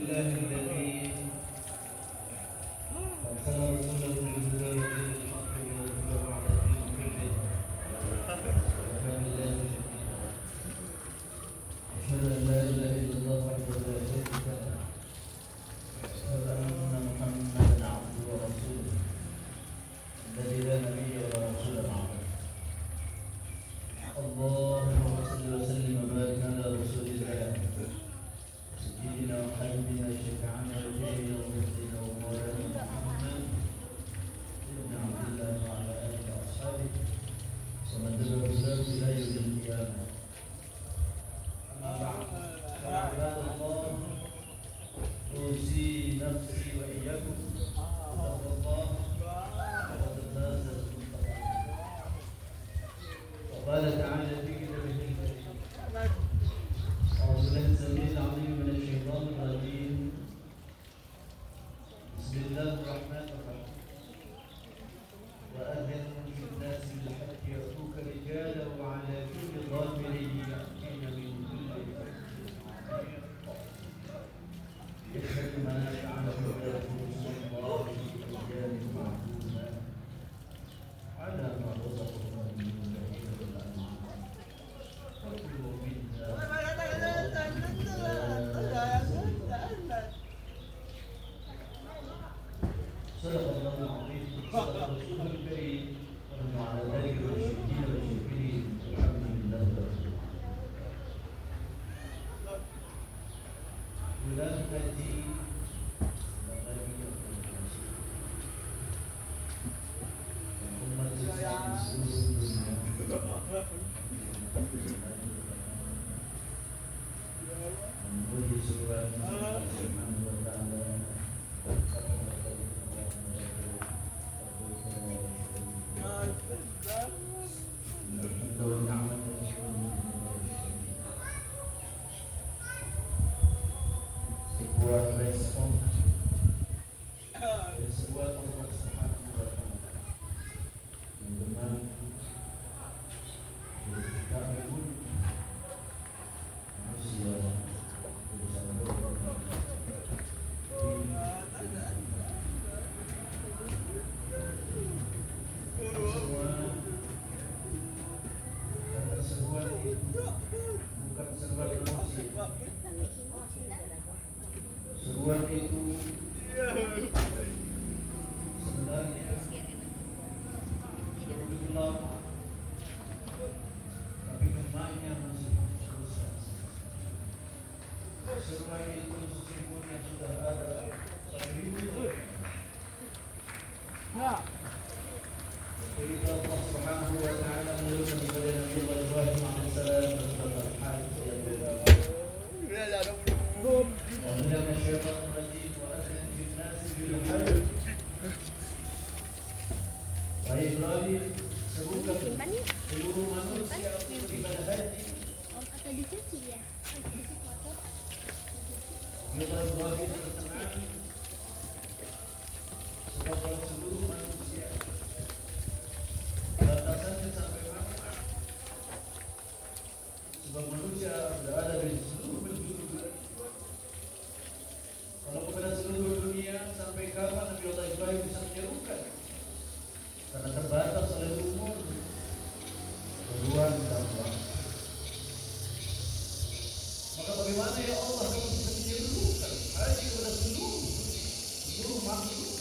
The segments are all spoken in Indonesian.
لله الذي أرسل رسوله بالهدى ودين الحق ليظهره على الدين كله وكفى بالله شهيدا. أشهد أن لا إله إلا الله وحده لا شريك له وأشهد أن محمدا عبده ورسوله الذي لا نبي ولا رسول معه. اللهم صل وسلم وبارك على رسول الله سيدنا وحبيبنا شفيعنا وسيدنا ومجدنا ومولانا محمد بن عبد الله وعلى اله واصحابه ومن تبع هداه الى يوم القيامه. اما بعد فيا عباد الله اوصي نفسي واياكم بتقوى الله وقد فاز المتقون. وقال تعالى في كتابه الكريم أعوذ بالله السميع العليم من الشيطان الرجيم. بسم الله الرحمن الرحيم. وأذن في الناس بالحج يأتوك رجالا وعلى كل ضامر يأتين من كل فج عميق يشهد منافع لهم ويذكرون الله في أيام معلومات على ما رزقهم من بهيمة الأنعام فكلوا منها صدق الله العظيم صدق رسوله الكريم ونحن على ذلك والشاهدين والشاكرين والحمد لله رب العالمين. ولادتي أمة الإسلام في سلوك الدنيا memuji Subhanahu wa ta'ala sebuah respon dari sebuah Allah Subhanahu wa ta'ala yang benar kita pun manusia seruan itu sebenarnya begitu lama, tapi kemahnya masih susah. Seruan itu sesungguhnya sudah ada seribu. Jadi Allah Subhanahu wa ta'ala menurunkan kepada Nabi Ibrahim alaihissalam surat Al-Hajj ayat 2. ومن الشيطان الرجيم وأذن في الناس بالحج. Wahai Ibrahim, serukan seluruh manusia untuk ibadah haji. Kata Ibrahim bertenang kepada seluruh manusia. Batasannya sampai mana? Sebab manusia berada di seluruh penjuru dunia. Kalau kepada seluruh dunia, sampai kapan Nabi Allah Ibrahim bisa menyerukan? Karena terbatas oleh umur, keluar dakwah. Maka bagaimana ya Allah kamu bisa menyerukan haji kepada seluruh makhluk?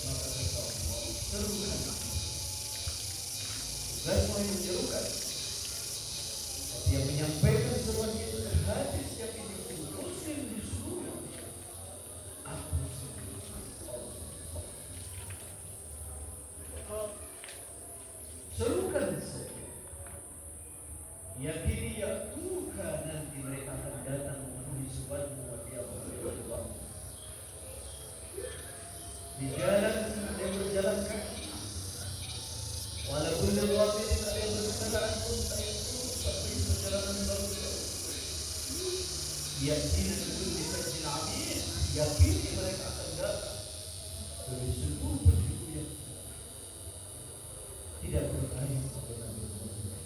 Maka kata Allah, serukan. Dan mau menyerukan. Tapi yang menyampaikan seruan itu ke hadis yang muslim di seluruh aku serukan saja. Yakini ya Tuhan nanti mereka akan datang memenuhi sebuahmu wadiah Allah di jalan yang berjalan kaki. Walaupun lewatin ada yang berkendaraan pun tak itu tapi perjalanan baru yakini betul di fajr amin, yakini mereka akan datang dari seluruh penjuru yang tidak berkait kepada Nabi Muhammad.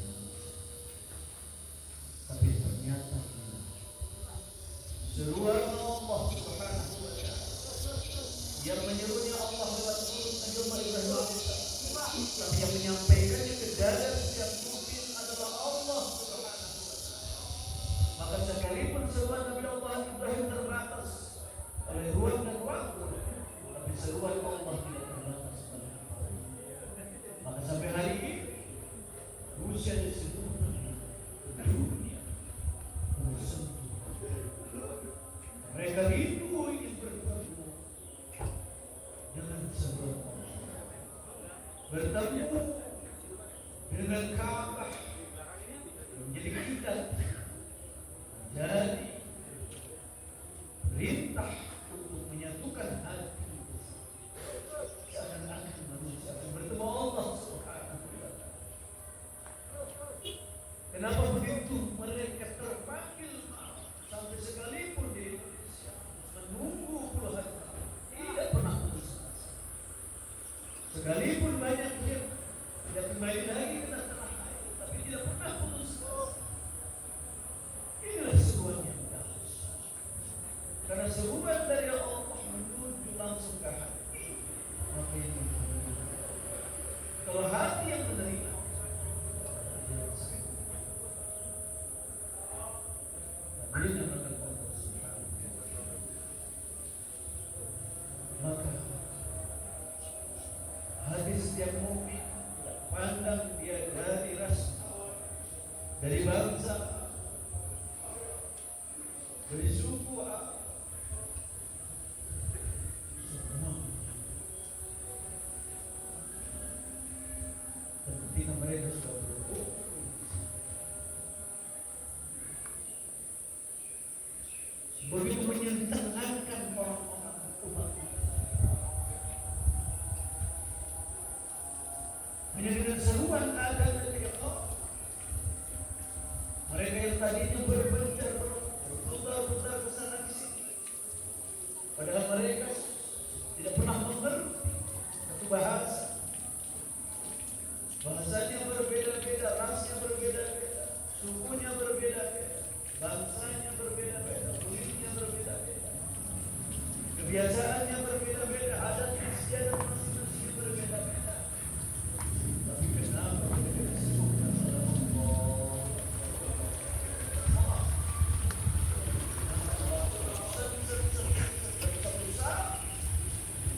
Tapi ternyata seruan Allah Subhanahu wa taala yang menyerunya Allah lewat mulut Nabi Ibrahim alaihissalam, tapi yang menyampaikannya ke dada setiap mukmin adalah Allah Subhanahu wa taala. Maka sekalipun seruan Nabi Allah Ibrahim terbatas oleh ruang dan waktu, tapi seruan Allah tidak terbatas. Maka sampai hari ini Rusia di seluruh dunia mereka rindu ingin bertemu dengan seruan Allah, bertemu dengan Ka'bah menjadi kiblat, jadi perintah untuk menyatukan hati. Seakan-akan manusia akan bertemu Allah Subhanahu wa taala. Kenapa begitu? Mereka terpanggil sampai sekalipun di Indonesia menunggu puluhan tahun tidak pernah putus asa. Sekalipun banyak yang tidak kembali lagi ke tanah air, tapi tidak pernah putus asa. Inilah seruan yang dahsyat. Karena seruan dari Allah menuju langsung ke hati. Maka ini kalau hati yang menerima, dia namakan Allah Subhanahu wa taala. Maka hati setiap mukmin pandang dia dari ras, dari bangsa, dari suku, semua ketika mereka sudah berkumpul, begitu menyenangkan orang-orang umat, hanya dengan seruan ada dari Allah. Mereka yang tadinya berbencar berputar-putar ke sana ke sini, padahal mereka tidak pernah mengerti satu bahasa. Bahasanya berbeda-beda, rasnya berbeda-beda, sukunya berbeda-beda, bangsanya berbeda-beda, kulitnya berbeda-beda, kebiasaannya berbeda-beda, adat istiadat masing-masing berbeda-beda. Tapi kenapa mereka disebutkan oleh Allah?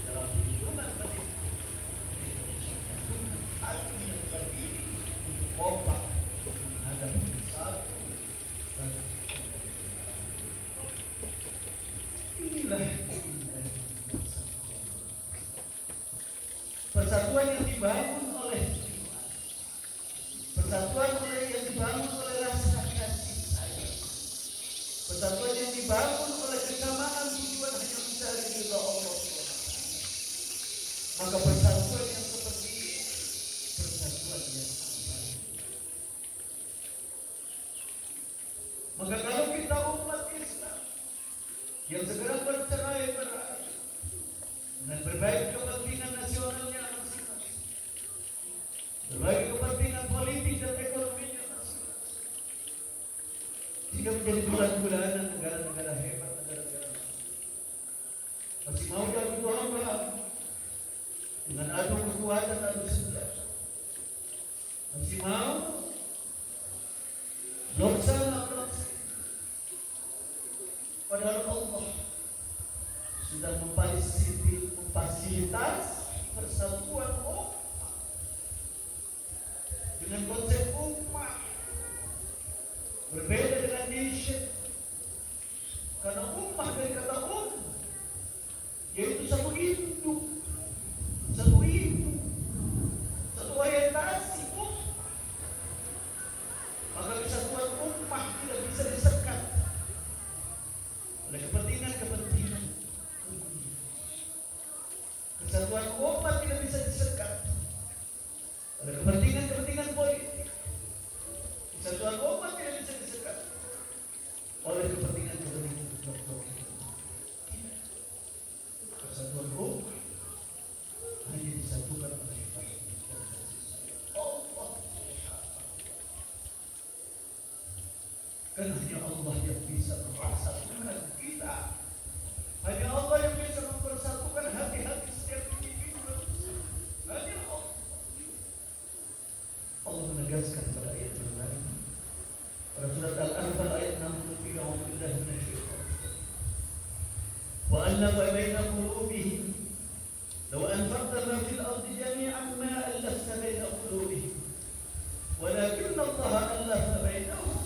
Dalam hitungan menit, hati yang berdiri untuk kompak menghadapi satu dan inilah persatuan yang dibangun oleh iman, persatuan yang dibangun oleh rasa kasih sayang, persatuan yang dibangun oleh kesamaan tujuan hanya mencari ridha Allah Subhanahu. Maka persatuan yang seperti ini persatuan yang baik. Maka kalau kita umat Islam yang segera bercerai-berai dengan berbagai kepentingan nasionalnya masing-masing, berbagai kepentingan politik dan ekonominya masing-masing, jika menjadi bulan-bulanan negara-negara hebat, negara-negara masih mau adu domba dengan adu kekuatan, adu senjata, masih mau blok sana blok sini. Padahal Allah sudah memfasilitas persatuan umat dengan konsep umat berbeda dengan nation. Karena umat dari kata yaitu satu induk, satu orientasi umat. Maka kesatuan umat tidak bisa disekat oleh kepentingan-kepentingan. Kesatuan umat tidak bisa disekat oleh kepentingan-kepentingan politik. Kesatuan umat tidak bisa disekat oleh kepentingan-kepentingan blok-blok. Kesatuan umat hanya disatukan oleh Allah. Karena hanya Allah yang bisa mempersatukan kita وألف بين قلوبهم لو أنفقت ما في الأرض جميعا ما ألفت بين قلوبهم ولكن الله ألف بينهم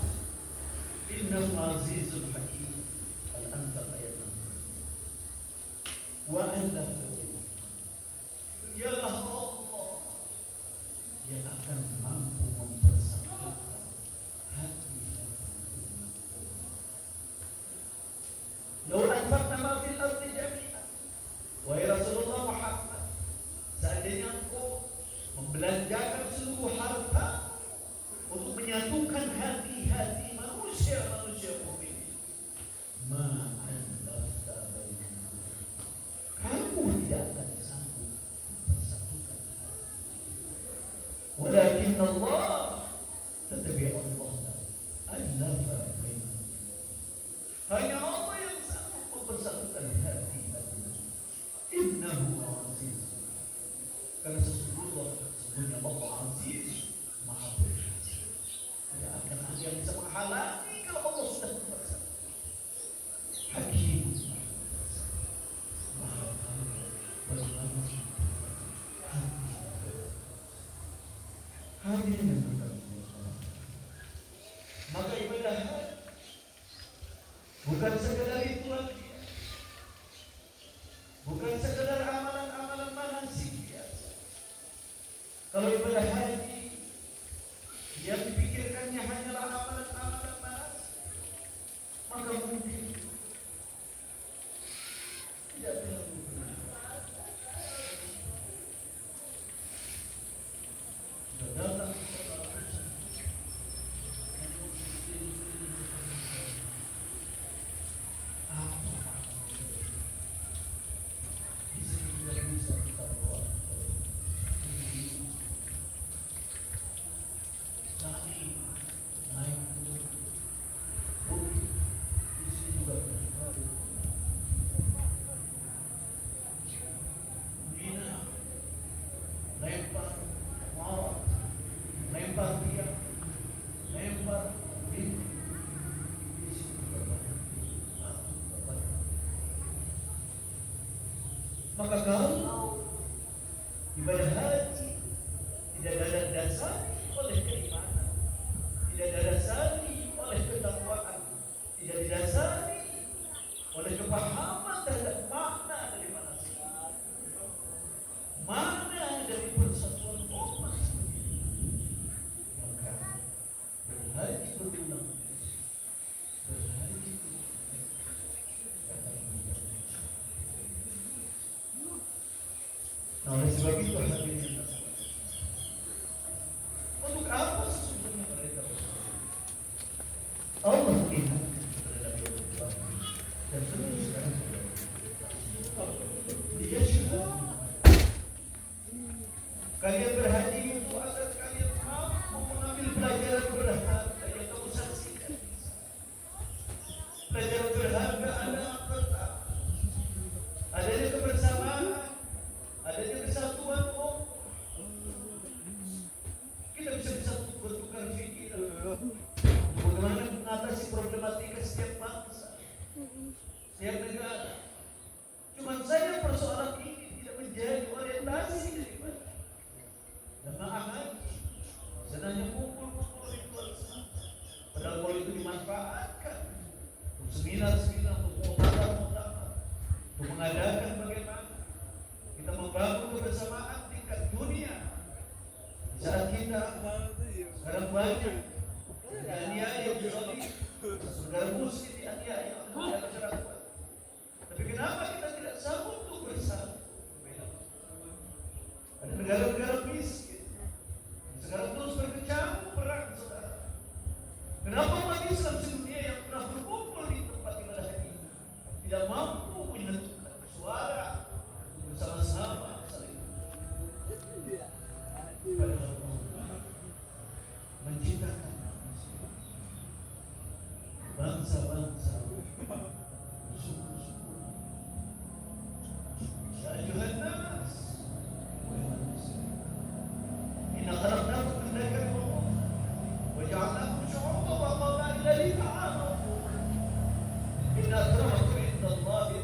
إنه عزيز حكيم. Al-Anfal ayat 6. وألف ialah Allah yang akan mampu mempersatukan hati. Lau anfaqna ma fil ardi jami'an, wahai Rasulullah Muhammad, seandainya engkau membelanjakan seluruh harta untuk menyatukan hati-hati manusia mukmin, ma'allafta bainahum, kamu tidak akan sanggup mempersatukan hati. Walakin Allah, tetapi Allah allafa bainahum, hanya Allah yang sanggup mempersatukan hati-hati. Innahu aziz, karena sesungguhnya Allah aziz, maha berkuasa. Tidak akan ada yang bisa menghalangi kalau Allah sudah mempersatukan. Hakim, maha tahu bagaimana hadirin yang berbahagia. Maka ibadah bukan sekedar itu lagi, bukan sekedar amalan-amalan manasik biasa. Kalau ibadah haji yang dipikirkannya hanyalah amalan-amalan manasik, maka mungkin tidak terlalu benar. Datang maka kalau ibadah haji tidak ada dasari oleh keimanan, tidak ada dasari oleh ketakwaan, tidak didasari oleh kepahaman terhadap makna dari manasik, makna dari persatuan umat, maka berhaji berulang, berhaji nah, oleh sebab itu hadirin, untuk apa sesungguhnya mereka Allah ingat kepada Nabi Allah dan terus sekarang dia syukur kalian berhaji itu agar kalian mampu mengambil pelajaran berharga yang kamu saksikan. Pelajaran berharga adalah pertama, adanya kebersamaan, adanya kesatuan. Kita bisa bertukar fikir bagaimana mengatasi problematika setiap bangsa, setiap negara. Cuma saja persoalan ini tidak menjadi orientasi daripada jemaah haji. Senangnya kumpul-kumpul ritual Islam, padahal kalau itu dimanfaatkan untuk seminar-seminar, untuk muktamar-muktamar, untuk mengadakan bagaimana kita membangun kebersamaan tingkat dunia. Di saat kita sekarang banyak aniaya berlebih, saudara muslim dianiaya oleh masyarakat. Tapi kenapa kita tidak sanggup untuk bersatu? Ada negara-negara miskin sekarang terus berkecamuk perang, saudara. Kenapa umat Islam sedunia yang pernah berkumpul di tempat ibadah ini tidak mampu menyatukan suara bersama-sama saling menciptakan bangsa-bangsa suku-suku. Ya ayuhan nas, inna khalaqnakum min dhakarin wa untha wa ja'alnakum syu'uban wa qabaila lita'arafu inna akramakum indallahi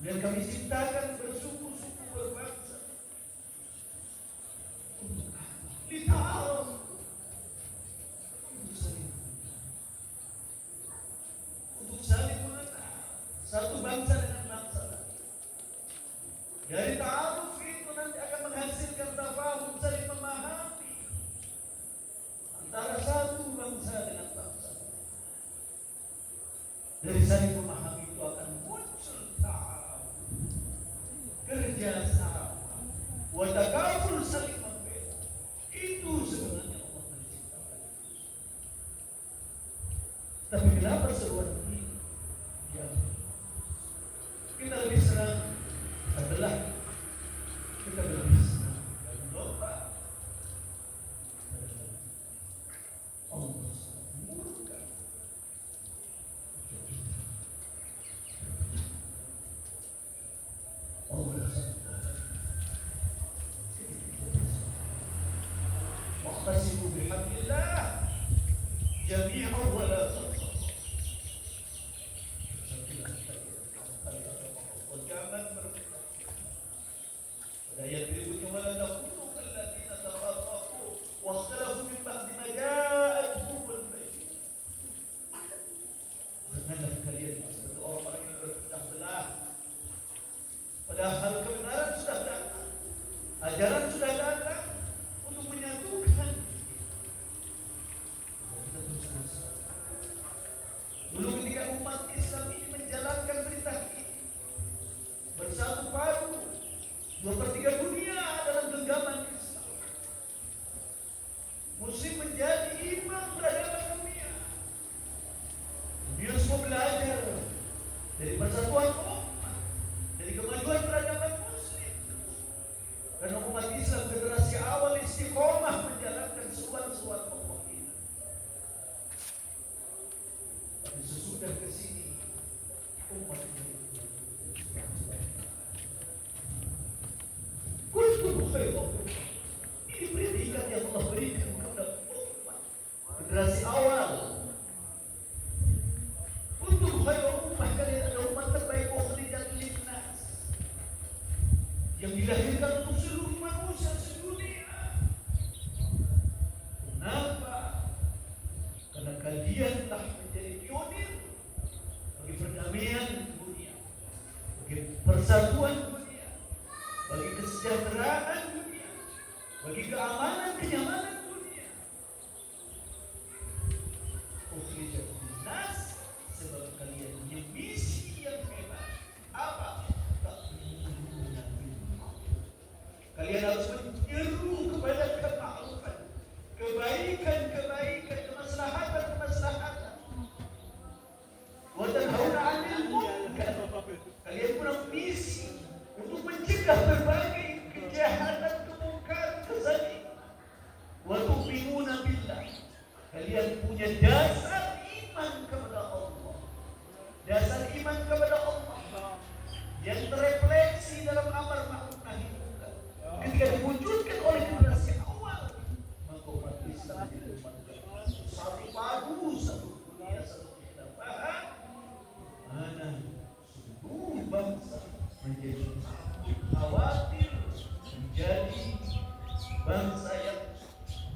Biar kami cintakan bersuku-suku berbangsa. Ditaruh untuk saling mengenal satu bangsa dengan bangsa lain. Dari ta'aruf itu nanti akan menghasilkan tafahum, saling memahami antara satu bangsa dengan bangsa lain. Dari saling memahami itu akan muncul ta'aruf, kerjasama, watakaful, saling membela. Itu sebenarnya Allah menciptakan. Tapi kenapa seruan ini? Ya, kita lebih senang adalah kita lebih senang dan lupa Allah murka. Allah wa'tasimu bihablillah jami'an wa la tafarraqu. Ayat berikutnya wala takunu kalladzina tafarraqu wa ikhtalafu min ba'di ma ja'atuhumul bayyinah. Janganlah kalian seperti orang-orang yang berpecah belah. Padahal kebenaran sudah datang, ajaran sudah datang untuk menyatukan. Kita terus dulu ketika umat Islam ini menjalankan perintah ini, bersatu padu, 2/3 dunia dalam genggaman Islam. Muslim menjadi imam peradaban dunia. Dunia semua belajar dari persatuan umat, dari kemajuan peradaban Muslim. Karena umat Islam generasi awal istiqomah menjalankan seruan-seruan Allah ini. Tapi sesudah kesini umat ini ini predikat yang Allah berikan kepada umat generasi awal. Untuk khairul ummah, kalian adalah umat terbaik ukhrijat linnas, yang dilahirkan untuk seluruh manusia sedunia. Kenapa? Karena kalian telah menjadi pionir bagi perdamaian dunia, bagi persatuan dunia, bagi kesejahteraan dunia, bagi keamanan, kenyamanan dunia. Ukhrijat linnas, sebab kalian punya misi yang hebat. Apa? Kalian harus menyeru kepada kema'rufan, kebaikan, kemaslahatan. Wa tanhauna 'anil munkar. Kalian punya misi untuk mencegah berbagai kejahatan, kemungkaran, kezaliman. Wa tu'minuna billah. Kalian punya dasar iman kepada Allah. Dasar iman kepada Allah yang terefleksi dalam amar ma'ruf nahi munkar. Ketika diwujudkan oleh generasi awal, maka umat Islam itu satu padu, satu dunia, satu kehidupan. Mana seluruh bangsa menjadi khawatir menjadi bangsa yang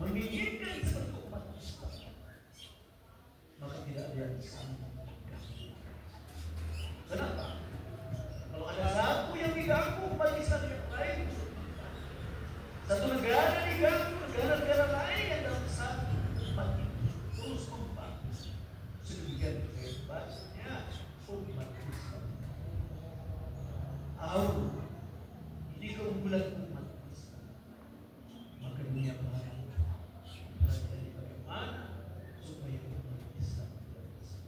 menginginkan seperti umat Islam, maka tidak ada yang sama. Kenapa? Kalau ada satu yang diganggu, umat Islam yang lain, satu negara diganggu, negara-negara lain yang dalam satu umat itu terus kompak. Sedemikian hebatnya umat Islam. Ini keunggulan umat Islam. Maka dunia barat pelajari bagaimana supaya umat Islam tidak bisa.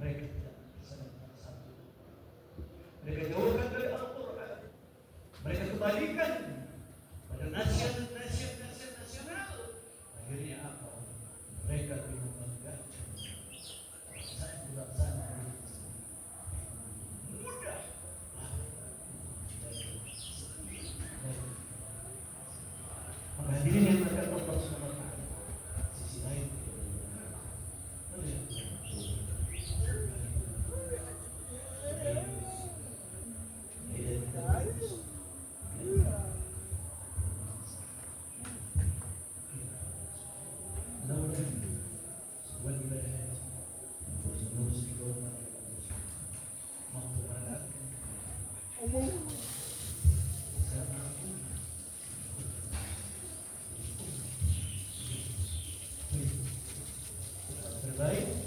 Mereka tidak saling bersatu. Mereka jauhkan dari Al-Quran. Mereka kembalikan pada nasihat nasional. Akhirnya apa? Mereka bingung bangga. Satu bangsa Terbaik